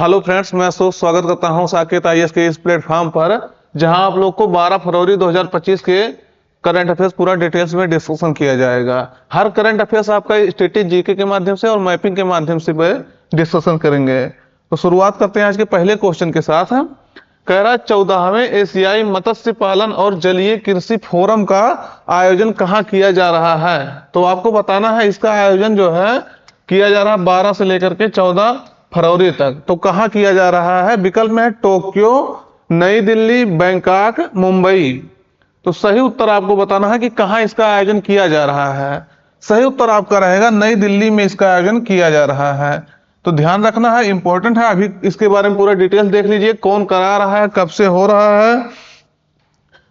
Hello friends, मैं अशोक स्वागत करता हूं साकेत आईएएस के इस प्लेटफॉर्म पर, जहां आप लोग को 12 फरवरी 2025 के करंट अफेयर्स पूरा डिटेल्स में डिस्कशन किया जाएगा। हर करंट अफेयर्स आपका स्टैटिक जीके के माध्यम से और मैपिंग के माध्यम से डिस्कशन करेंगे। तो शुरुआत करते हैं आज के पहले क्वेश्चन के साथ। कह रहा 14वें एशियाई मत्स्य पालन और जलीय कृषि फोरम का आयोजन कहाँ किया जा रहा है। तो आपको बताना है इसका आयोजन जो है किया जा रहा है 12 से लेकर के 14 फरवरी तक। तो कहाँ किया जा रहा है? विकल्प में है टोक्यो, नई दिल्ली, बैंकॉक, मुंबई। तो सही उत्तर आपको बताना है कि कहाँ इसका आयोजन किया जा रहा है। सही उत्तर आपका रहेगा नई दिल्ली में इसका आयोजन किया जा रहा है। तो ध्यान रखना है, इंपॉर्टेंट है। अभी इसके बारे में पूरा डिटेल्स देख लीजिए, कौन करा रहा है, कब से हो रहा है।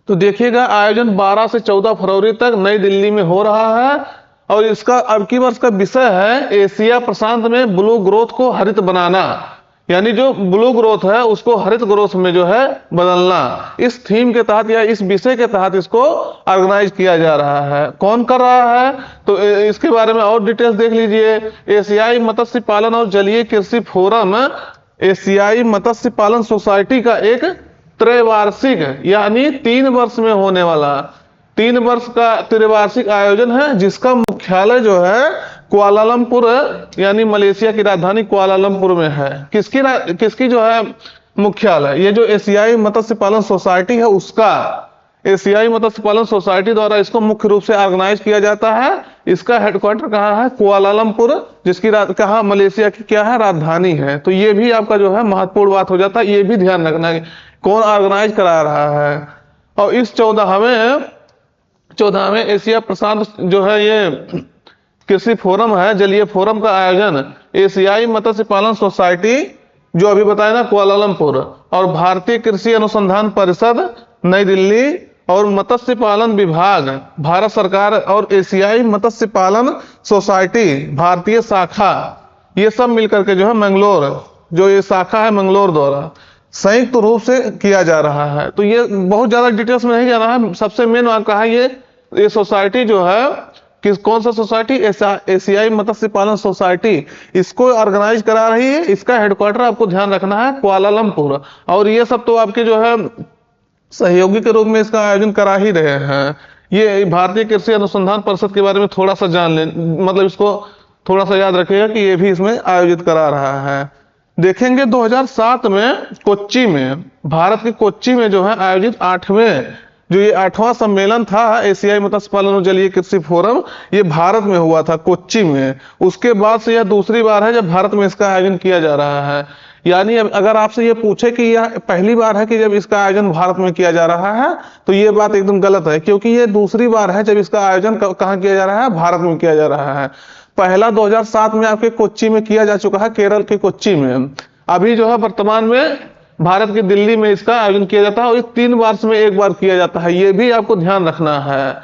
तो देखिएगा, आयोजन 12 से 14 फरवरी तक नई दिल्ली में हो रहा है और इसका अब की वर्ष का विषय है एशिया प्रशांत में ब्लू ग्रोथ को हरित बनाना, यानी जो ब्लू ग्रोथ है उसको हरित ग्रोथ में जो है बदलना। इस थीम के तहत या इस विषय के तहत इसको ऑर्गेनाइज किया जा रहा है। कौन कर रहा है तो इसके बारे में और डिटेल्स देख लीजिए। एशियाई मत्स्य पालन और जलीय कृषि फोरम एशियाई मत्स्य पालन सोसाइटी का एक त्रैवार्षिक यानी 3 वर्ष में होने वाला 3 वर्ष का त्रिवार्षिक आयोजन है, जिसका मुख्यालय जो है कुआलालंपुर यानी मलेशिया की राजधानी कुआलालंपुर में है। किसकी जो है मुख्यालय? ये जो एशियाई मत्स्य पालन सोसाइटी है उसका, एशियाई मत्स्य पालन सोसाइटी द्वारा इसको मुख्य रूप से ऑर्गेनाइज किया जाता है। इसका हेडक्वार्टर कहाँ है? कुआलालंपुर, जिसकी कहाँ मलेशिया की क्या है राजधानी है। तो ये भी आपका जो है महत्वपूर्ण बात हो जाता है, ये भी ध्यान रखना है कौन ऑर्गेनाइज करा रहा है। और इस 14वें एशिया प्रशांत जो है ये कृषि फोरम है, जलीय फोरम का आयोजन एशियाई मत्स्य पालन सोसाइटी जो अभी बताया ना कुआलालंपुर और भारतीय कृषि अनुसंधान परिषद नई दिल्ली और मत्स्य पालन विभाग भारत सरकार और एशियाई मत्स्य पालन सोसाइटी भारतीय शाखा, ये सब मिलकर के जो है मंगलोर, जो ये शाखा है मंगलोर द्वारा संयुक्त रूप से किया जा रहा है। तो ये बहुत ज्यादा डिटेल्स में नहीं जाना है। सबसे मेन आपका है ये सोसाइटी जो है कौन सा सोसाइटी? एशियाई मत्स्य पालन सोसाइटी इसको ऑर्गेनाइज करा रही है। इसका हेडक्वार्टर आपको ध्यान रखना है कुआलालंपुर। और ये सब तो आपके जो है सहयोगी के रूप में इसका आयोजन करा ही रहे हैं। ये भारतीय कृषि अनुसंधान परिषद के बारे में थोड़ा सा जान लें, मतलब इसको थोड़ा सा याद रखिएगा कि ये भी इसमें आयोजित करा रहा है। देखेंगे 2007 में कोच्चि में, भारत के कोच्चि में जो है आयोजित 8वां सम्मेलन था एशियाई मत्स्य पालन और जलीय कृषि फोरम, ये भारत में हुआ था कोच्चि में। उसके बाद से यह दूसरी बार है जब भारत में इसका आयोजन किया जा रहा है। यानी अगर आपसे ये पूछे कि यह पहली बार है कि जब इसका आयोजन भारत में किया जा रहा है, तो ये बात एकदम गलत है, क्योंकि ये दूसरी बार है जब इसका आयोजन कहाँ किया जा रहा है? भारत में किया जा रहा है। पहला 2007 में आपके कोच्चि में किया जा चुका है, केरल के कोच्चि में। अभी जो है वर्तमान में भारत की दिल्ली में इसका आयोजन किया जाता है और 3 वर्ष में एक बार किया जाता है। ये भी आपको ध्यान रखना है।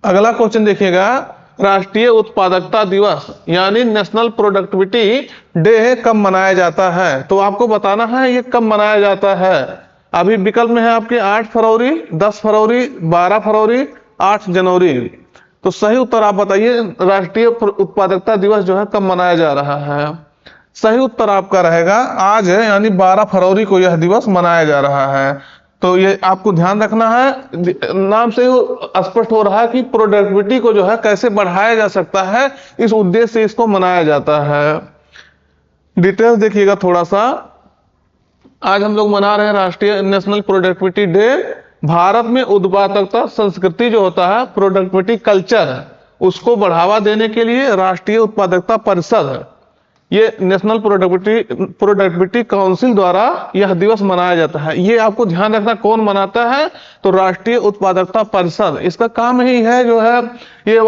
अगला क्वेश्चन देखिएगा, राष्ट्रीय उत्पादकता दिवस यानी नेशनल प्रोडक्टिविटी डे कब मनाया जाता है? तो आपको बताना है ये कब मनाया जाता है। अभी विकल्प में है आपके 8 फरवरी, 10 फरवरी, 12 फरवरी, 8 जनवरी। तो सही उत्तर आप बताइए, राष्ट्रीय उत्पादकता दिवस जो है कब मनाया जा रहा है। सही उत्तर आपका रहेगा आज है, यानी 12 फरवरी को यह दिवस मनाया जा रहा है। तो ये आपको ध्यान रखना है, नाम से ही स्पष्ट हो रहा है कि प्रोडक्टिविटी को जो है कैसे बढ़ाया जा सकता है, इस उद्देश्य से इसको मनाया जाता है। डिटेल्स देखिएगा थोड़ा सा। आज हम लोग मना रहे हैं राष्ट्रीय नेशनल प्रोडक्टिविटी डे। भारत में उत्पादकता संस्कृति जो होता है, प्रोडक्टिविटी कल्चर, उसको बढ़ावा देने के लिए राष्ट्रीय उत्पादकता परिषद, ये नेशनल प्रोडक्टिविटी काउंसिल द्वारा यह दिवस मनाया जाता है। ये आपको ध्यान रखना कौन मनाता है, तो राष्ट्रीय उत्पादकता परिषद। इसका काम ही है जो है ये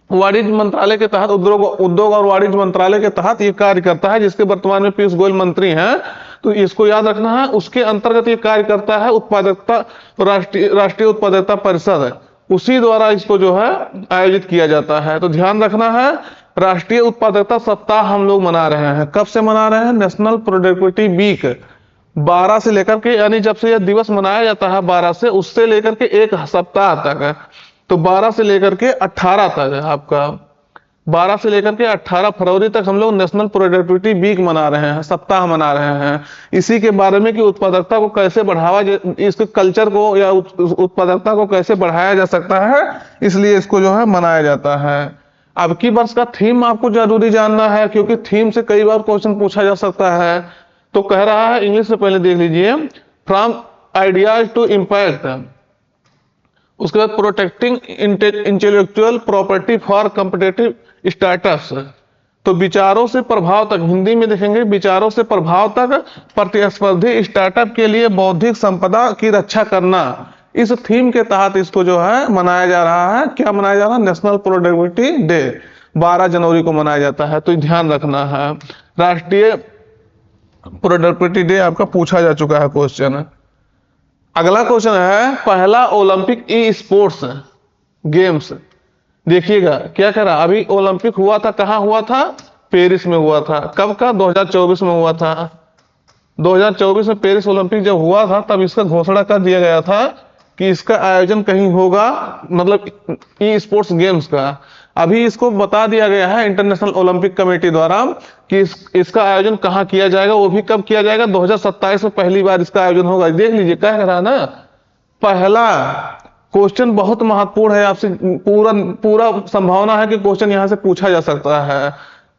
वाणिज्य मंत्रालय के तहत, उद्योग और वाणिज्य मंत्रालय के तहत ये कार्य करता है, जिसके वर्तमान में पीयूष गोयल मंत्री हैं। तो इसको याद रखना है, उसके अंतर्गत ये कार्य करता है उत्पादकता, राष्ट्रीय उत्पादकता परिषद, उसी द्वारा इसको जो है आयोजित किया जाता है। तो ध्यान रखना है, राष्ट्रीय उत्पादकता सप्ताह हम लोग मना रहे हैं। कब से मना रहे हैं? नेशनल प्रोडक्टिविटी वीक 12 से लेकर के, यानी जब से यह दिवस मनाया जाता है 12 से, उससे लेकर के एक सप्ताह तक है। तो 12 से लेकर के 18 तक है आपका। 12 से लेकर के 18 फरवरी तक हम लोग नेशनल प्रोडक्टिविटी वीक मना रहे हैं, सप्ताह मना रहे हैं। इसी के बारे में कि उत्पादकता को कैसे इसके कल्चर को या उत्पादकता को कैसे बढ़ाया जा सकता है, इसलिए इसको जो है मनाया जाता है। अब की वर्ष का थीम आपको जरूरी जानना है, क्योंकि थीम से कई बार क्वेश्चन पूछा जा सकता है। तो कह रहा है, इंग्लिश से पहले देख लीजिए, फ्रॉम आइडियाज टू इम्पैक्ट, उसके बाद protecting intellectual property for competitive startups, तो विचारों से प्रभाव तक, हिंदी में देखेंगे विचारों से प्रभाव तक प्रतिस्पर्धी स्टार्टअप के लिए बौद्धिक संपदा की रक्षा करना। इस थीम के तहत इसको जो है मनाया जा रहा है। क्या मनाया जा रहा है? नेशनल प्रोडक्टिविटी डे 12 जनवरी को मनाया जाता है, तो ध्यान रखना है। राष्ट्रीय प्रोडक्टिविटी डे आपका पूछा जा चुका है क्वेश्चन। अगला क्वेश्चन है, पहला ओलंपिक ई स्पोर्ट्स गेम्स। देखिएगा क्या कह रहा, अभी ओलंपिक हुआ था, कहाँ हुआ था? पेरिस में हुआ था। कब का? 2024 में हुआ था। 2024 में पेरिस ओलंपिक जब हुआ था, तब इसका घोषणा कर दिया गया था कि इसका आयोजन कहीं होगा, मतलब ई स्पोर्ट्स गेम्स का। अभी इसको बता दिया गया है इंटरनेशनल ओलंपिक कमेटी द्वारा कि इसका आयोजन कहाँ किया जाएगा, वो भी कब किया जाएगा? 2027 में पहली बार इसका आयोजन होगा। देख लीजिए क्या कह रहा है ना, पहला क्वेश्चन बहुत महत्वपूर्ण है, आपसे पूरा संभावना है कि क्वेश्चन यहां से पूछा जा सकता है।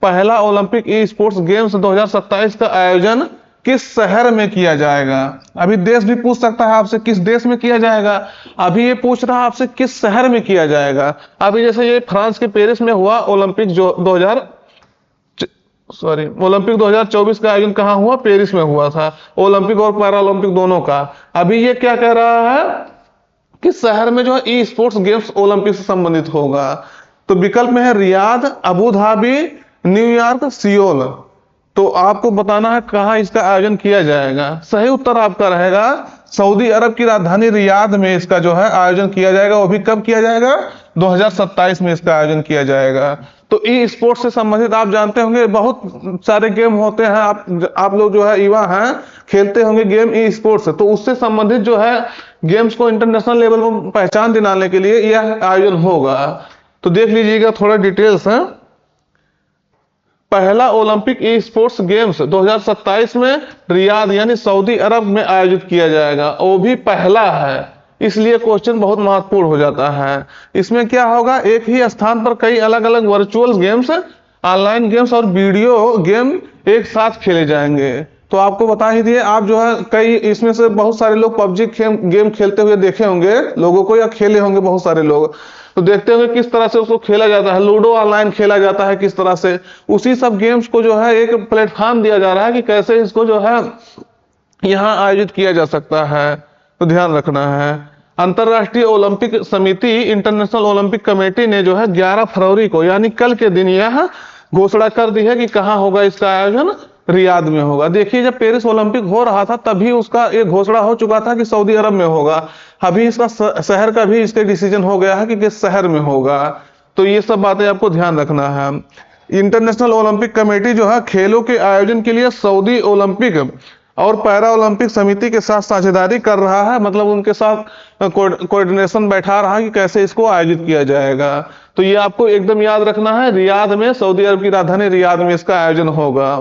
पहला ओलंपिक ई स्पोर्ट्स गेम्स 2027 का आयोजन किस शहर में किया जाएगा? अभी देश भी पूछ सकता है आपसे, किस देश में किया जाएगा। अभी ये पूछ रहा है आपसे किस शहर में किया जाएगा। अभी जैसे ये फ्रांस के पेरिस में हुआ ओलंपिक ओलंपिक 2024 का आयोजन कहाँ हुआ? पेरिस में हुआ था, ओलंपिक और पैरा ओलंपिक दोनों का। अभी ये क्या कह रहा है, किस शहर में जो है ई स्पोर्ट्स गेम्स ओलंपिक से संबंधित होगा। तो विकल्प में है Riyadh, Abu Dhabi, New York, Seoul. तो आपको बताना है कहां इसका आयोजन किया जाएगा। सही उत्तर आपका रहेगा सऊदी अरब की राजधानी रियाद में इसका जो है आयोजन किया जाएगा। वो भी कब किया जाएगा? 2027 में इसका आयोजन किया जाएगा। तो ई स्पोर्ट्स से संबंधित आप जानते होंगे बहुत सारे गेम होते हैं, आप लोग जो है युवा हैं, खेलते होंगे गेम ई स्पोर्ट्स, तो उससे संबंधित जो है गेम्स को इंटरनेशनल लेवल पर पहचान दिलाने के लिए यह आयोजन होगा। तो देख लीजिएगा थोड़ा डिटेल्स है। पहला ओलंपिक ई स्पोर्ट्स गेम्स 2027 में रियाद यानी सऊदी अरब में आयोजित किया जाएगा। वो भी पहला है, इसलिए क्वेश्चन बहुत महत्वपूर्ण हो जाता है। इसमें क्या होगा, एक ही स्थान पर कई अलग अलग वर्चुअल गेम्स, ऑनलाइन गेम्स और वीडियो गेम एक साथ खेले जाएंगे। तो आपको बता ही दिए, आप जो है कई इसमें से बहुत सारे लोग पबजी गेम खेलते हुए देखे होंगे लोगों को, या खेले होंगे बहुत सारे लोग, तो देखते होंगे किस तरह से उसको खेला जाता है। लूडो ऑनलाइन खेला जाता है किस तरह से, उसी सब गेम्स को जो है एक प्लेटफॉर्म दिया जा रहा है कि कैसे इसको जो है यहाँ आयोजित किया जा सकता है। तो ध्यान रखना है। अंतरराष्ट्रीय ओलंपिक समिति इंटरनेशनल ओलंपिक कमेटी ने जो है 11 फरवरी को यानी कल के दिन यह घोषणा कर दी है कि कहाँ होगा इसका आयोजन, रियाद में होगा। देखिए जब पेरिस ओलंपिक हो रहा था तभी उसका एक घोषणा हो चुका था कि सऊदी अरब में होगा। अभी इसका शहर का भी इसके डिसीजन हो गया है कि किस शहर में होगा। तो ये सब बातें आपको ध्यान रखना है। इंटरनेशनल ओलंपिक कमेटी जो है खेलों के आयोजन के लिए सऊदी ओलंपिक और पैरा ओलंपिक समिति के साथ साझेदारी कर रहा है, मतलब उनके साथ कोऑर्डिनेशन बैठा रहा है कि कैसे इसको आयोजित किया जाएगा। तो ये आपको एकदम याद रखना है, रियाद में, सऊदी अरब की राजधानी रियाद में इसका आयोजन होगा।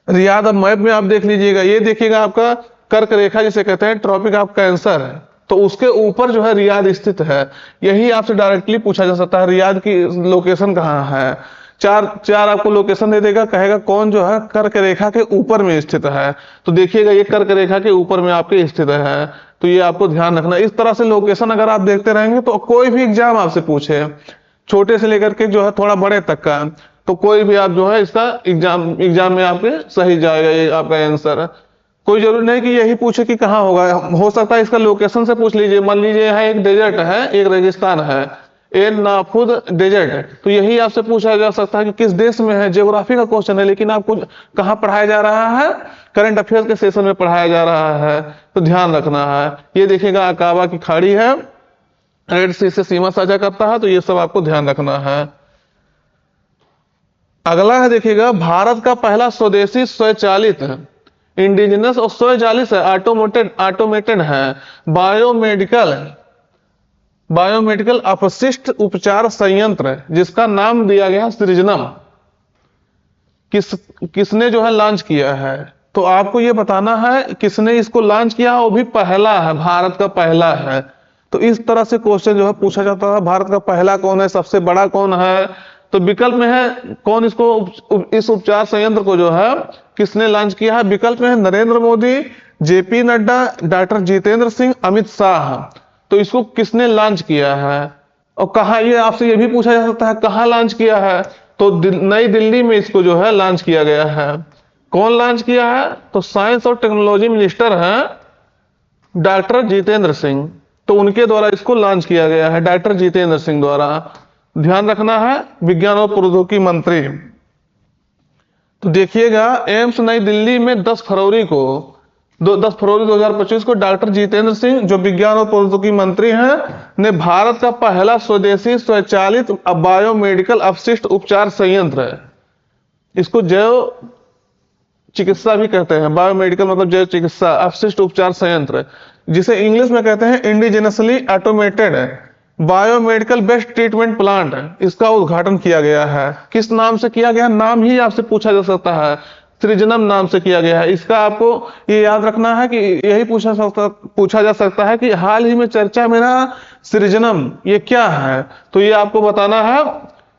रियाद अब मैप में आप देख लीजिएगा, ये देखिएगा आपका कर्क रेखा जिसे कहते हैं, ट्रॉपिक ऑफ कैंसर है, तो उसके ऊपर जो है रियाद स्थित है। यही आपसे डायरेक्टली पूछा जा सकता है रियाद की लोकेशन कहाँ है। चार आपको लोकेशन दे देगा, कहेगा कौन जो है कर्क रेखा के ऊपर में स्थित है। तो देखिएगा ये कर्क रेखा के ऊपर में आपके स्थित है, तो ये आपको ध्यान रखना। इस तरह से लोकेशन अगर आप देखते रहेंगे तो कोई भी एग्जाम आपसे पूछे, छोटे से लेकर के जो है थोड़ा बड़े तक का, तो कोई भी आप जो है इसका एग्जाम में आपके सही जाएगा ये आपका आंसर। कोई जरूरी नहीं कि यही पूछे कि कहाँ होगा, हो सकता है इसका लोकेशन से पूछ लीजिए। मान लीजिए यहाँ एक डेजर्ट है, एक रेगिस्तान है, एन नाफुद डेजर्ट, तो यही आपसे पूछा जा सकता है कि किस देश में है। ज्योग्राफी का क्वेश्चन है, लेकिन आपको कहाँ पढ़ाया जा रहा है, करंट अफेयर्स के सेशन में पढ़ाया जा रहा है, तो ध्यान रखना है। ये देखिएगा अकाबा की खाड़ी है, रेड सी से सीमा साझा करता है, तो ये सब आपको ध्यान रखना है। अगला है देखिएगा, भारत का पहला स्वदेशी स्वचालित इंडिजिनस और स्वचालित है, ऑटोमेटेड है बायोमेडिकल बायोमेडिकल अपशिष्ट उपचार संयंत्र जिसका नाम दिया गया सृजनम, किसने जो है लॉन्च किया है? तो आपको ये बताना है किसने इसको लॉन्च किया, वो भी पहला है, भारत का पहला है। तो इस तरह से क्वेश्चन जो है पूछा जाता है, भारत का पहला कौन है, सबसे बड़ा कौन है? तो विकल्प में है कौन इसको इस उपचार संयंत्र को जो है किसने लॉन्च किया है? विकल्प में है नरेंद्र मोदी, जेपी नड्डा, डॉक्टर जितेंद्र सिंह, अमित शाह। तो इसको किसने लॉन्च किया है और कहा, ये आपसे ये भी पूछा जा सकता है कहाँ लॉन्च किया है? तो नई दिल्ली में इसको जो है लॉन्च किया गया है। कौन लॉन्च किया है? तो साइंस और टेक्नोलॉजी मिनिस्टर हैं डॉक्टर जितेंद्र सिंह, तो उनके द्वारा इसको लॉन्च किया गया है, डॉक्टर जितेंद्र सिंह द्वारा। ध्यान रखना है, विज्ञान और प्रौद्योगिकी मंत्री। तो देखिएगा एम्स नई दिल्ली में 10 फरवरी 2025 को डॉक्टर जितेंद्र सिंह जो विज्ञान और प्रौद्योगिकी मंत्री हैं ने भारत का पहला स्वदेशी स्वचालित बायोमेडिकल अपशिष्ट उपचार संयंत्र है, इसको जैव चिकित्सा भी कहते हैं, बायोमेडिकल मतलब जैव चिकित्सा अपशिष्ट उपचार संयंत्र, जिसे इंग्लिश में कहते हैं indigenously automated biomedical best treatment plant, इसका उद्घाटन किया गया है। किस नाम से किया गया? नाम ही आपसे पूछा जा सकता है, सृजनम नाम से किया गया है। इसका आपको ये याद रखना है कि यही पूछा जा सकता है कि हाल ही में चर्चा में ना सृजनम ये क्या है? तो ये आपको बताना है,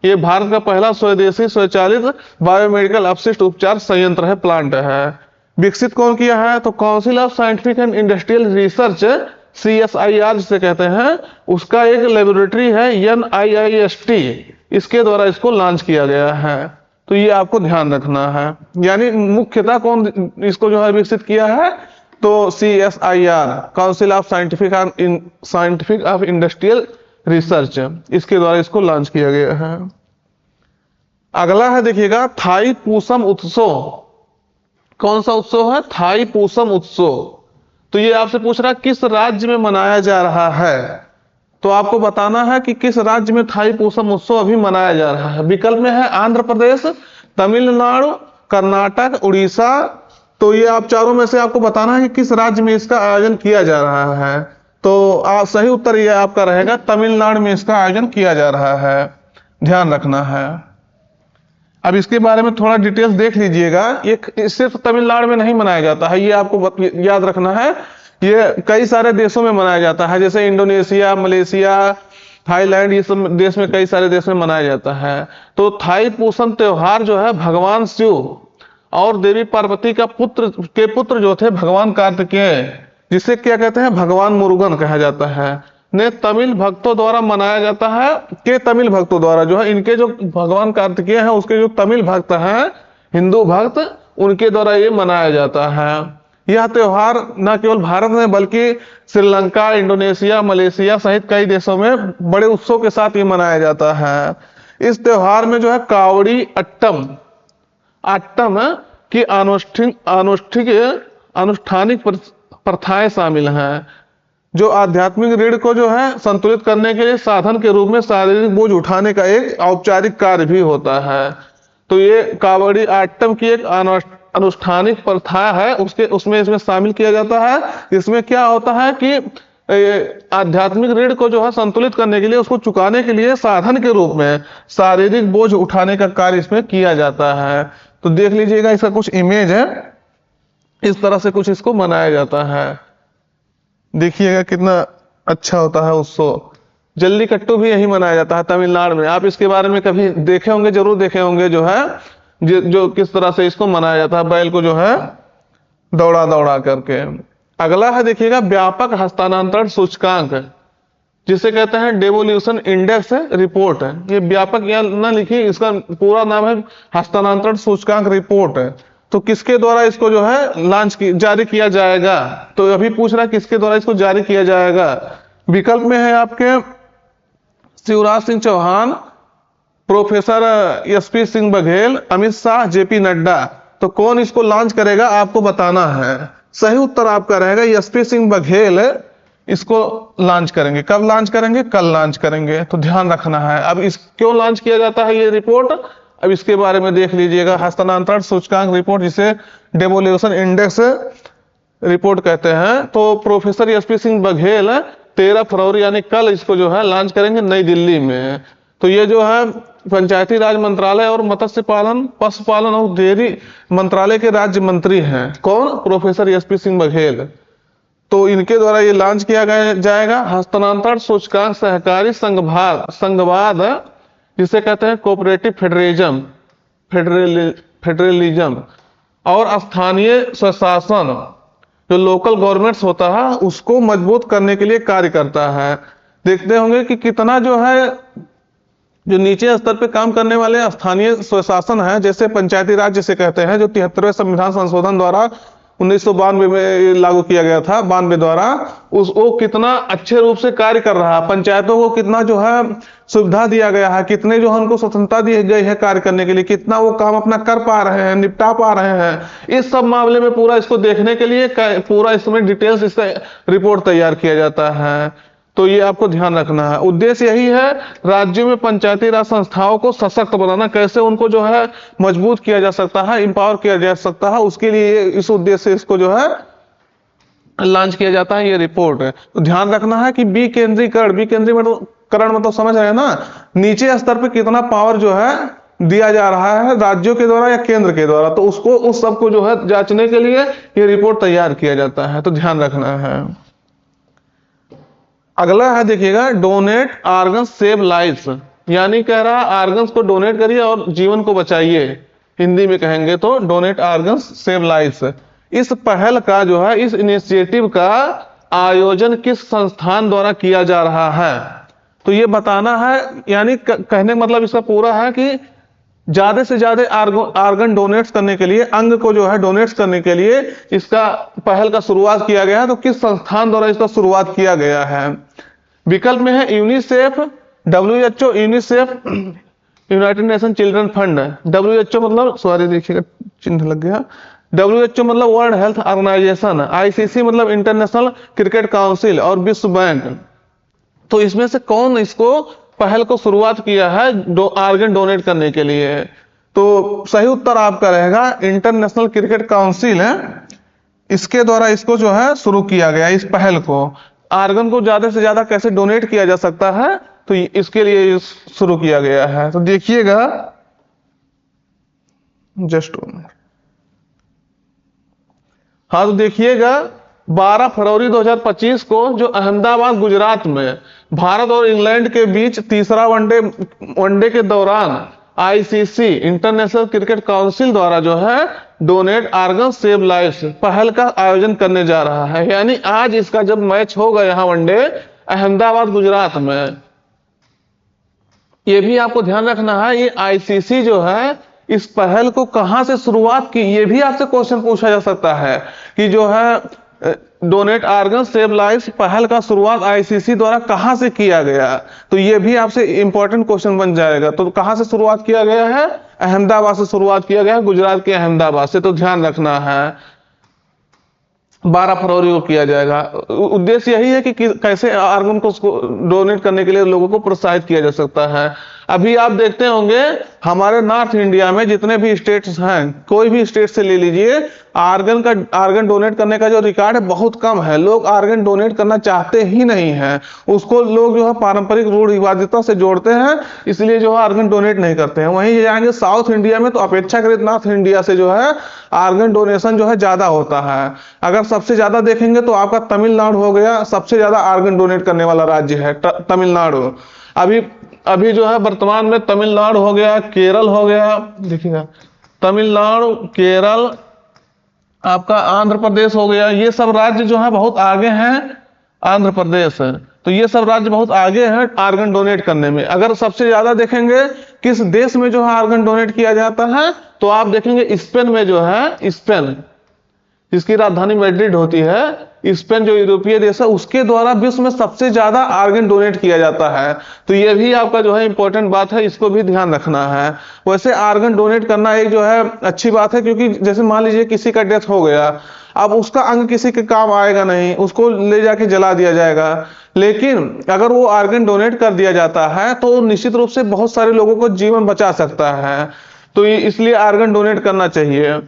ये भारत का पहला स्वदेशी स्वचालित बायोमेडिकल अपशिष्ट उपचार संयंत्र है, प्लांट है। विकसित कौन किया है? तो council of scientific and industrial research CSIR जिसे कहते हैं, उसका एक लेबोरेटरी है NIIST, इसके द्वारा इसको लॉन्च किया गया है। तो ये आपको ध्यान रखना है, यानी मुख्यतः कौन इसको जो है विकसित किया है? तो CSIR council of scientific of industrial research, इसके द्वारा इसको लॉन्च किया गया है। अगला है देखिएगा थाई पूसम उत्सव। कौन सा उत्सव है? थाई पूसम उत्सव। तो ये आपसे पूछ रहा है किस राज्य में मनाया जा रहा है? तो आपको बताना है कि किस राज्य में थाई पूसम उत्सव अभी मनाया जा रहा है। विकल्प में है आंध्र प्रदेश, तमिलनाडु, कर्नाटक, उड़ीसा। तो ये आप चारों में से आपको बताना है कि किस राज्य में इसका आयोजन किया जा रहा है। तो सही उत्तर ये आपका रहेगा तमिलनाडु में इसका आयोजन किया जा रहा है, ध्यान रखना है। अब इसके बारे में थोड़ा डिटेल्स देख लीजिएगा, ये सिर्फ तमिलनाडु में नहीं मनाया जाता है, ये आपको याद रखना है, ये कई सारे देशों में मनाया जाता है, जैसे इंडोनेशिया, मलेशिया, थाईलैंड, ये सब देश में, कई सारे देश में मनाया जाता है। तो थाई पूसम त्योहार जो है भगवान शिव और देवी पार्वती का पुत्र जो थे भगवान कार्तिकेय, जिसे क्या कहते हैं? भगवान मुरुगन कहा जाता है, ने तमिल भक्तों द्वारा मनाया जाता है। के तमिल भक्तों द्वारा जो है, इनके जो भगवान कार्तिकेय हैं उसके जो तमिल भक्त हैं, हिंदू भक्त, उनके द्वारा ये मनाया जाता है। यह त्योहार न केवल भारत में बल्कि श्रीलंका, इंडोनेशिया, मलेशिया सहित कई देशों में बड़े उत्सव के साथ ये मनाया जाता है। इस त्योहार में जो है कावड़ी अट्टम की अनुष्ठानिक प्रथाएं शामिल हैं, जो आध्यात्मिक ऋण को जो है संतुलित करने के लिए साधन के रूप में शारीरिक बोझ उठाने का एक औपचारिक कार्य भी होता है। तो ये कावड़ी आट्टम की एक अनुष्ठानिक प्रथा है, उसमें इसमें शामिल किया जाता है। इसमें क्या होता है कि आध्यात्मिक ऋण को जो है संतुलित करने के लिए, उसको चुकाने के लिए साधन के रूप में शारीरिक बोझ उठाने का कार्य इसमें किया जाता है। तो देख लीजिएगा, इसका कुछ इमेज है, इस तरह से कुछ इसको मनाया जाता है। देखिएगा कितना अच्छा होता है उत्सव। जल्लीकट्टू भी यही मनाया जाता है तमिलनाडु में। आप इसके बारे में कभी देखे होंगे, जरूर देखे होंगे, जो है जो किस तरह से इसको मनाया जाता है, बैल को जो है दौड़ा दौड़ा करके। अगला है देखिएगा व्यापक हस्तांतरण सूचकांक, जिसे कहते हैं डेवोल्यूशन इंडेक्स रिपोर्ट है। ये व्यापक या ना लिखिए, इसका पूरा नाम है हस्तांतरण सूचकांक रिपोर्ट है। तो किसके द्वारा इसको जो है जारी किया जाएगा? तो अभी पूछ रहा है किसके द्वारा इसको जारी किया जाएगा। विकल्प में है आपके Shivraj Singh Chouhan, professor SP Singh Baghel, Amit Shah, JP Nadda. तो कौन इसको लॉन्च करेगा आपको बताना है। सही उत्तर आपका रहेगा SP सिंह बघेल इसको लॉन्च करेंगे। कब लॉन्च करेंगे? कल लॉन्च करेंगे, तो ध्यान रखना है। अब इस क्यों लॉन्च किया जाता है ये रिपोर्ट, अब इसके बारे में देख लीजिएगा। हस्तांतरण सूचकांक रिपोर्ट, जिसे डेवोल्यूशन इंडेक्स रिपोर्ट कहते हैं। तो प्रोफेसर SP सिंह बघेल 13 फरवरी यानी कल इसको जो है लॉन्च करेंगे नई दिल्ली में। तो ये जो है पंचायती राज मंत्रालय और मत्स्य पालन, पशुपालन और डेयरी मंत्रालय के राज्य मंत्री हैं। कौन? Professor SP Singh Baghel. तो इनके द्वारा ये लॉन्च किया जाएगा। हस्तांतरण सूचकांक सहकारी संघवाद, जिसे कहते हैं कोऑपरेटिव फेडरलिज्म, और स्थानीय स्वशासन जो लोकल गवर्नमेंट्स होता है उसको मजबूत करने के लिए कार्य करता है। देखते होंगे कि कितना जो है जो नीचे स्तर पे काम करने वाले स्थानीय स्वशासन है, जैसे पंचायती राज जिसे कहते हैं, जो 73वें संविधान संशोधन द्वारा 1992 में लागू किया गया था, 92 द्वारा, वो कितना अच्छे रूप से कार्य कर रहा है। पंचायतों को कितना जो है सुविधा दिया गया है, कितने जो है उनको स्वतंत्रता दी गई है कार्य करने के लिए, कितना वो काम अपना कर पा रहे हैं, निपटा पा रहे हैं। इस सब मामले में पूरा इसको देखने के लिए पूरा इसमें डिटेल्स इससे रिपोर्ट तैयार किया जाता है। तो ये आपको ध्यान रखना है। उद्देश्य यही है राज्यों में पंचायती राज संस्थाओं को सशक्त बनाना, कैसे उनको जो है मजबूत किया जा सकता है, एम्पावर किया जा सकता है, उसके लिए इस उद्देश्य से इसको जो है लॉन्च किया जाता है ये रिपोर्ट। तो ध्यान रखना है कि विकेंद्रीकरण मतलब समझ रहे हैं ना, नीचे स्तर पे कितना पावर जो है दिया जा रहा है राज्यों के द्वारा या केंद्र के द्वारा, तो उसको उस सब को जो है जांचने के लिए ये रिपोर्ट तैयार किया जाता है। तो ध्यान रखना है। अगला है देखिएगा, डोनेट आर्गन सेव लाइफ, यानी कह रहा है आर्गन्स को डोनेट करिए और जीवन को बचाइए। हिंदी में कहेंगे तो डोनेट आर्गन्स सेव लाइफ। इस पहल का जो है, इस इनिशिएटिव का आयोजन किस संस्थान द्वारा किया जा रहा है, तो ये बताना है। यानी कहने का मतलब इसका पूरा है कि ज्यादा से ज्यादा आर्गन डोनेट्स करने के लिए, अंग को जो है डोनेट्स करने के लिए इसका पहल का शुरुआत किया गया है। तो किस संस्थान द्वारा इसका शुरुआत किया गया है? विकल्प में है UNICEF, WHO, UNICEF, United nation children fund. WHO मतलब, सॉरी देखिएगा चिन्ह लग गया, WHO मतलब वर्ल्ड हेल्थ ऑर्गेनाइजेशन, ICC मतलब इंटरनेशनल क्रिकेट काउंसिल, और विश्व बैंक। तो इसमें से कौन इसको पहल को शुरुआत किया है आर्गन डोनेट करने के लिए? तो सही उत्तर आपका रहेगा इंटरनेशनल क्रिकेट काउंसिल है, इसके द्वारा इसको जो है शुरू किया गया। इस पहल को, आर्गन को ज्यादा से ज्यादा कैसे डोनेट किया जा सकता है, तो इसके लिए शुरू किया गया है। तो देखिएगा, जस्ट हाँ, तो देखिएगा 12 फरवरी 2025 को जो अहमदाबाद गुजरात में भारत और इंग्लैंड के बीच तीसरा वनडे के दौरान ICC इंटरनेशनल क्रिकेट काउंसिल द्वारा जो है डोनेट आर्गन सेव लाइफ पहल का आयोजन करने जा रहा है। यानी आज इसका जब मैच होगा यहाँ वनडे अहमदाबाद गुजरात में, ये भी आपको ध्यान रखना है। ये ICC जो है इस पहल को कहां से शुरुआत की, ये भी आपसे क्वेश्चन पूछा जा सकता है कि जो है डोनेट आर्गन सेव लाइफ पहल का शुरुआत ICC द्वारा कहां से किया गया, तो ये भी आपसे इंपॉर्टेंट क्वेश्चन बन जाएगा। तो कहां से शुरुआत किया गया है? अहमदाबाद से शुरुआत किया गया है, गुजरात के अहमदाबाद से। तो ध्यान रखना है 12 फरवरी को किया जाएगा। उद्देश्य यही है कि कैसे आर्गन को डोनेट करने के लिए लोगों को प्रोत्साहित किया जा सकता है। अभी आप देखते होंगे हमारे नॉर्थ इंडिया में जितने भी स्टेट्स हैं, कोई भी स्टेट से ले लीजिए, आर्गन डोनेट करने का जो रिकॉर्ड है बहुत कम है। लोग आर्गन डोनेट करना चाहते ही नहीं है, उसको लोग जो है पारंपरिक रूढ़िवादिता से जोड़ते हैं, इसलिए जो है आर्गन डोनेट नहीं करते हैं। वहीं जाएंगे साउथ इंडिया में, तो अपेक्षाकृत नॉर्थ इंडिया से जो है आर्गन डोनेशन जो है ज्यादा होता है। अगर सबसे ज्यादा देखेंगे तो आपका तमिलनाडु हो गया, सबसे ज्यादा आर्गन डोनेट करने वाला राज्य है तमिलनाडु। अभी जो है वर्तमान में तमिलनाडु हो गया, केरल हो गया, देखिएगा तमिलनाडु, केरल, आपका आंध्र प्रदेश हो गया, ये सब राज्य जो है बहुत आगे हैं। आंध्र प्रदेश है, तो ये सब राज्य बहुत आगे हैं आर्गन डोनेट करने में। अगर सबसे ज्यादा देखेंगे किस देश में जो है आर्गन डोनेट किया जाता है, तो आप देखेंगे स्पेन में जो है, स्पेन जिसकी राजधानी मैड्रिड होती है, स्पेन जो यूरोपीय देश है, उसके द्वारा विश्व में सबसे ज्यादा आर्गन डोनेट किया जाता है। तो ये भी आपका जो है इंपॉर्टेंट बात है, इसको भी ध्यान रखना है। वैसे आर्गन डोनेट करना एक जो है अच्छी बात है, क्योंकि जैसे मान लीजिए किसी का डेथ हो गया, अब उसका अंग किसी के काम आएगा नहीं, उसको ले जाके जला दिया जाएगा। लेकिन अगर वो आर्गन डोनेट कर दिया जाता है तो निश्चित रूप से बहुत सारे लोगों को जीवन बचा सकता है। तो इसलिए आर्गन डोनेट करना चाहिए।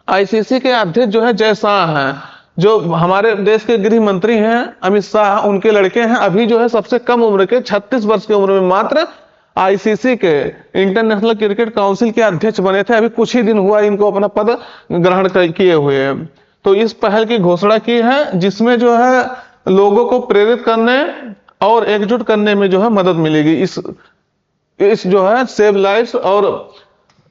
ICC के अध्यक्ष जो है जय शाह हैं, जो हमारे देश के गृह मंत्री हैं अमित शाह, उनके लड़के हैं, अभी जो है सबसे कम उम्र के 36 वर्ष की उम्र में मात्र आईसीसी के इंटरनेशनल क्रिकेट काउंसिल के अध्यक्ष बने थे। अभी कुछ ही दिन हुआ इनको अपना पद ग्रहण किए हुए। तो इस पहल की घोषणा की है जिसमें जो है लोगों को प्रेरित करने और एकजुट करने में जो है मदद मिलेगी इस जो है सेव लाइफ्स और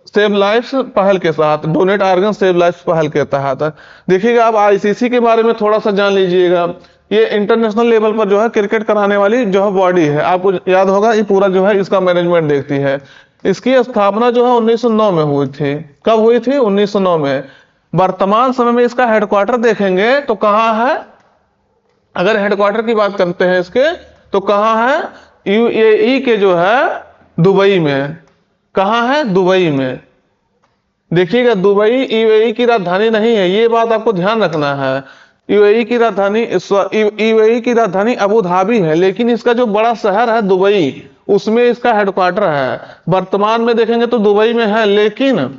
सेव लाइफ्स पहल के साथ, डोनेट ऑर्गन सेव लाइफ्स पहल के तहत। देखिएगा आप आईसीसी के बारे में थोड़ा सा जान लीजिएगा। ये इंटरनेशनल लेवल पर जो है क्रिकेट कराने वाली जो है बॉडी है, आपको याद होगा ये पूरा जो है इसका मैनेजमेंट देखती है। इसकी स्थापना जो है 1909 में हुई थी। कब हुई थी? 1909 में। वर्तमान समय में इसका हेडक्वार्टर देखेंगे तो कहाँ है? अगर हेडक्वार्टर की बात करते हैं इसके तो कहाँ है? यूएई के जो है दुबई में। कहाँ है? दुबई में। देखिएगा दुबई यूएई की राजधानी नहीं है, ये बात आपको ध्यान रखना है। यूएई की राजधानी अबू धाबी है, लेकिन इसका जो बड़ा शहर है दुबई, उसमें इसका हेडक्वार्टर है। वर्तमान में देखेंगे तो दुबई में है, लेकिन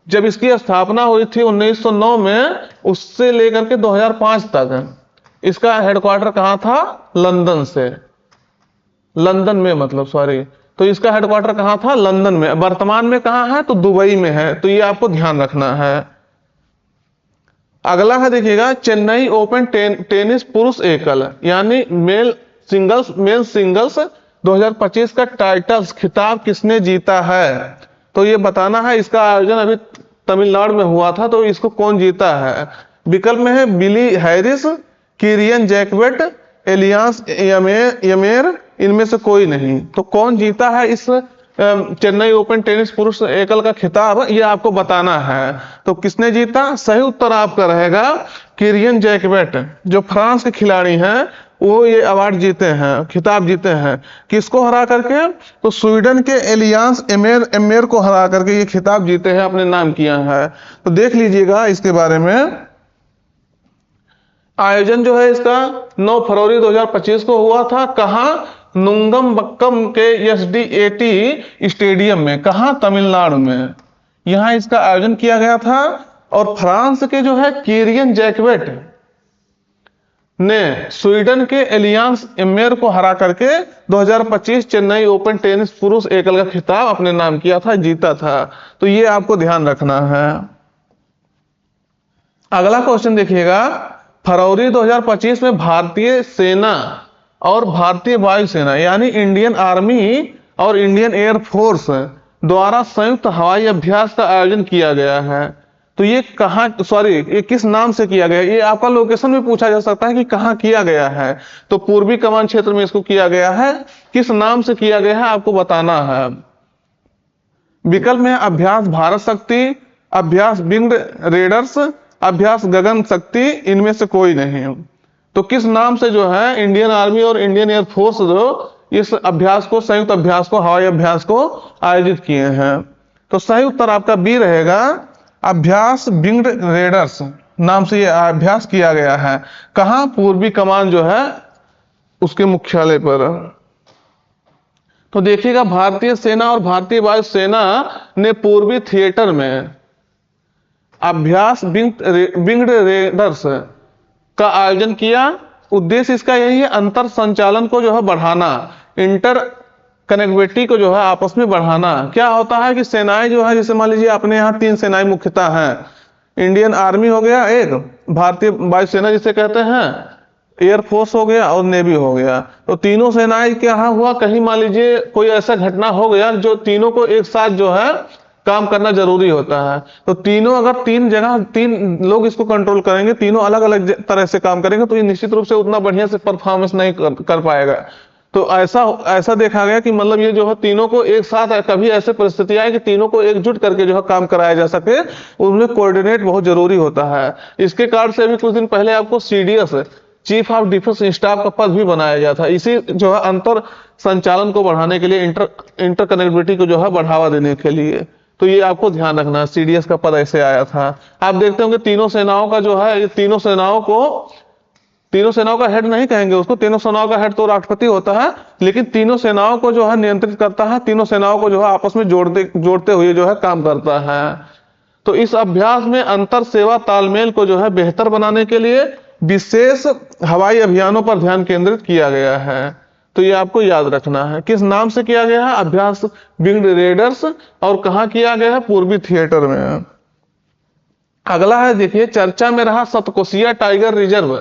जब इसकी स्थापना हुई थी 1909 में, उससे लेकर के 2005 तक इसका हेडक्वार्टर कहाँ था? लंदन से, लंदन में मतलब सॉरी। तो इसका हेडक्वार्टर कहाँ था? लंदन में। वर्तमान में कहाँ है? तो दुबई में है। तो ये आपको ध्यान रखना है। अगला है देखिएगा चेन्नई ओपन टेनिस पुरुष एकल यानी मेल सिंगल्स 2025 का टाइटल्स खिताब किसने जीता है? तो ये बताना है। इसका आयोजन अभी तमिलनाडु में हुआ था, तो इसको कौन जीता है? विकल्प में है बिली हैरिस, किरियन जैकवेट, एलियांस यमेर, इनमें से कोई नहीं। तो कौन जीता है इस चेन्नई ओपन टेनिस पुरुष एकल का खिताब, ये आपको बताना है। तो किसने जीता? सही उत्तर आपका रहेगा किरियन जैकवेट, जो फ्रांस के खिलाड़ी हैं, वो ये अवार्ड जीते हैं, खिताब जीते हैं। किसको हरा करके? तो स्वीडन के एलियांस एमेर को हरा करके ये खिताब जीते हैं, अपने नाम किया है। तो देख लीजिएगा इसके बारे में। आयोजन जो है इसका 9 फरवरी 2025 को हुआ था। कहाँ? नुंगमबक्कम के एसडीएटी स्टेडियम में। कहाँ? तमिलनाडु में। यहां इसका आयोजन किया गया था। और फ्रांस के जो है किरियन जैकवेट ने स्वीडन के एलियांस एमेर को हरा करके 2025 चेन्नई ओपन टेनिस पुरुष एकल का खिताब अपने नाम किया था, जीता था। तो ये आपको ध्यान रखना है। अगला क्वेश्चन देखिएगा, फरवरी 2025 में भारतीय सेना और भारतीय वायुसेना यानी इंडियन आर्मी और इंडियन एयर फोर्स द्वारा संयुक्त हवाई अभ्यास का आयोजन किया गया है। तो ये कहाँ, सॉरी, ये किस नाम से किया गया? ये आपका लोकेशन भी पूछा जा सकता है कि कहाँ किया गया है। तो पूर्वी कमान क्षेत्र में इसको किया गया है। किस नाम से किया गया है आपको बताना है। विकल्प में अभ्यास भारत शक्ति, अभ्यास विंग्ड रेडर्स, अभ्यास गगन शक्ति, इनमें से कोई नहीं। तो किस नाम से जो है इंडियन आर्मी और इंडियन एयर फोर्स जो इस अभ्यास को, संयुक्त अभ्यास को, हवाई अभ्यास को आयोजित किए हैं? तो सही उत्तर आपका बी रहेगा, अभ्यास विंग्ड रेडर्स नाम से यह अभ्यास किया गया है। कहां? पूर्वी कमान जो है उसके मुख्यालय पर। तो देखिएगा भारतीय सेना और भारतीय वायुसेना ने पूर्वी थिएटर में अभ्यास विंग्ड रेडर्स का आयोजन किया। उद्देश्य इसका यही है, अंतर संचालन को जो है बढ़ाना, इंटर कनेक्टिविटी को जो है आपस में बढ़ाना। क्या होता है कि सेनाएं जो है, जैसे मान लीजिए अपने यहाँ 3 सेनाएं मुख्यतः हैं, इंडियन आर्मी हो गया एक, भारतीय वायुसेना जिसे कहते हैं, एयरफोर्स हो गया और नेवी हो गया। तो तीनों सेनाएं क्या हुआ, कहीं मान लीजिए कोई ऐसा घटना हो गया जो तीनों को एक साथ जो है काम करना जरूरी होता है। तो तीनों अगर 3 जगह 3 लोग इसको कंट्रोल करेंगे, तीनों अलग अलग तरह से काम करेंगे, तो ये निश्चित रूप से उतना बढ़िया से परफॉर्मेंस नहीं कर पाएगा। तो ऐसा देखा गया कि मतलब ये जो है तीनों को एक साथ, कभी ऐसे परिस्थिति आए कि तीनों को एकजुट करके जो है काम कराया जा सके, उनमें कोऑर्डिनेट बहुत जरूरी होता है। इसके कारण से अभी कुछ दिन पहले आपको CDS, chief of defence staff का पद भी बनाया गया था, इसी जो है अंतर संचालन को बढ़ाने के लिए, इंटर कनेक्टिविटी को जो है बढ़ावा देने के लिए। तो ये आपको ध्यान रखना, सीडीएस का पद ऐसे आया था। आप देखते होंगे तीनों सेनाओं का जो है, तीनों सेनाओं का हेड नहीं कहेंगे उसको, तीनों सेनाओं का हेड तो राष्ट्रपति होता है, लेकिन तीनों सेनाओं को जो है नियंत्रित करता है, तीनों सेनाओं को जो है आपस में जोड़ते हुए जो है काम करता है। तो इस अभ्यास में अंतर सेवा तालमेल को जो है बेहतर बनाने के लिए विशेष हवाई अभियानों पर ध्यान केंद्रित किया गया है। तो ये आपको याद रखना है। किस नाम से किया गया है? अभ्यास विंग्ड रेडर्स। और कहाँ किया गया है? पूर्वी थिएटर में। अगला है, देखिए, चर्चा में रहा सतकोसिया टाइगर रिजर्व।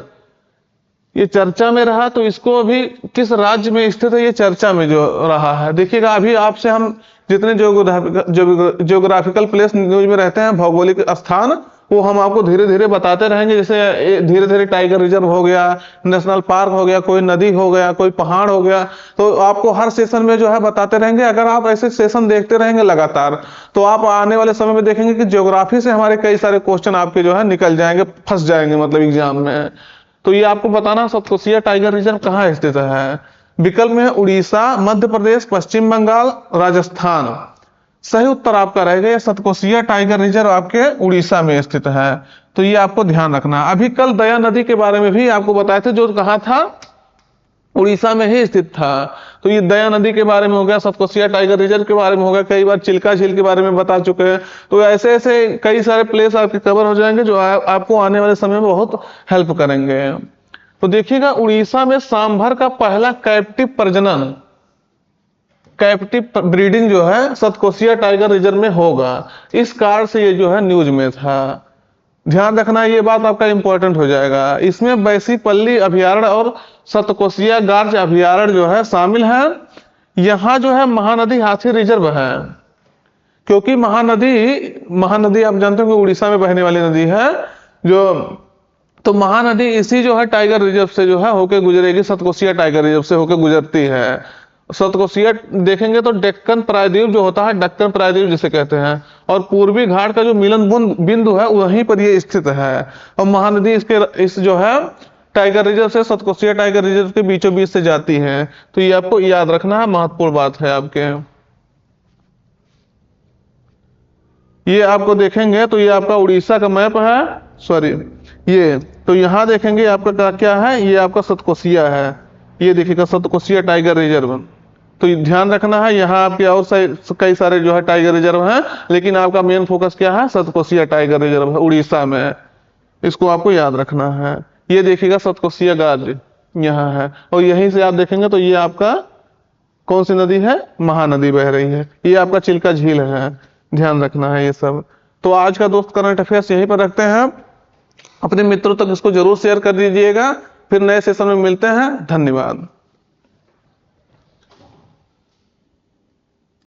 ये चर्चा में रहा, तो इसको अभी किस राज्य में स्थित है? ये चर्चा में जो रहा है। देखिएगा, अभी आपसे हम जितने ज्योग्राफिकल प्लेस न्यूज में रहते हैं, भौगोलिक स्थान, वो हम आपको धीरे धीरे बताते रहेंगे। जैसे धीरे धीरे टाइगर रिजर्व हो गया, नेशनल पार्क हो गया, कोई नदी हो गया, कोई पहाड़ हो गया, तो आपको हर सेशन में जो है बताते रहेंगे। अगर आप ऐसे सेशन देखते रहेंगे लगातार, तो आप आने वाले समय में देखेंगे कि ज्योग्राफी से हमारे कई सारे क्वेश्चन आपके जो है निकल जाएंगे, फंस जाएंगे मतलब एग्जाम में। तो ये आपको बताना, सतकोसिया टाइगर रिजर्व कहाँ स्थित है। विकल्प में है उड़ीसा, मध्य प्रदेश, पश्चिम बंगाल, राजस्थान। सही उत्तर आपका रहेगा ये सतकोसिया टाइगर रिजर्व आपके उड़ीसा में स्थित है। तो ये आपको ध्यान रखना। अभी कल दया नदी के बारे में भी आपको बताए थे, जो कहा था उड़ीसा में ही स्थित था। तो ये दया नदी के बारे में हो गया, सतकोसिया टाइगर रिजर्व के बारे में हो गया, कई बार चिल्का झील के बारे में बता चुके हैं। तो ऐसे ऐसे कई सारे प्लेस आपके कवर हो जाएंगे, जो आपको आने वाले समय में बहुत हेल्प करेंगे। तो देखिएगा, उड़ीसा में सांभर का पहला कैप्टिव प्रजनन, कैप्टिव ब्रीडिंग जो है सतकोसिया टाइगर रिजर्व में होगा। इस कारण से ये जो है न्यूज में था। ध्यान रखना, ये बात आपका इंपॉर्टेंट हो जाएगा। इसमें बैसीपल्ली अभयारण्य और सतकोसिया गार्ज अभयारण्य जो है शामिल है। यहाँ जो है महानदी हाथी रिजर्व है, क्योंकि महानदी आप जानते हो कि उड़ीसा में बहने वाली नदी है जो, तो महानदी इसी जो है टाइगर रिजर्व से जो है होके गुजरेगी, सतकोसिया टाइगर रिजर्व से होके गुजरती है। सतकोसिया देखेंगे तो डेक्कन प्रायद्वीप जो होता है, दक्कन प्रायद्वीप जिसे कहते हैं, और पूर्वी घाट का जो मिलन बिंदु है वहीं पर ये स्थित है। और महानदी इस जो है टाइगर रिजर्व से, सतकोसिया टाइगर रिजर्व के बीचों बीच से जाती है। तो ये आपको याद रखना है, महत्वपूर्ण बात है आपके। ये आपको देखेंगे तो ये आपका उड़ीसा का मैप है, सॉरी ये, तो यहाँ देखेंगे आपका क्या है, ये आपका सतकोसिया है। ये देखिएगा सतकोसिया टाइगर रिजर्व। तो ध्यान रखना है, यहाँ आपके और कई सारे जो है टाइगर रिजर्व हैं, लेकिन आपका मेन फोकस क्या है? सतकोसिया टाइगर रिजर्व है उड़ीसा में। इसको आपको याद रखना है। ये देखिएगा सतकोसिया गार्ज यहाँ है, और यहीं से आप देखेंगे तो ये आपका कौन सी नदी है? महानदी बह रही है। ये आपका चिल्का झील है, ध्यान रखना है ये सब। तो आज का दोस्त करंट अफेयर्स यहीं पर रखते हैं। अपने मित्रों तक इसको जरूर शेयर कर दीजिएगा। फिर नए सेशन में मिलते हैं। धन्यवाद।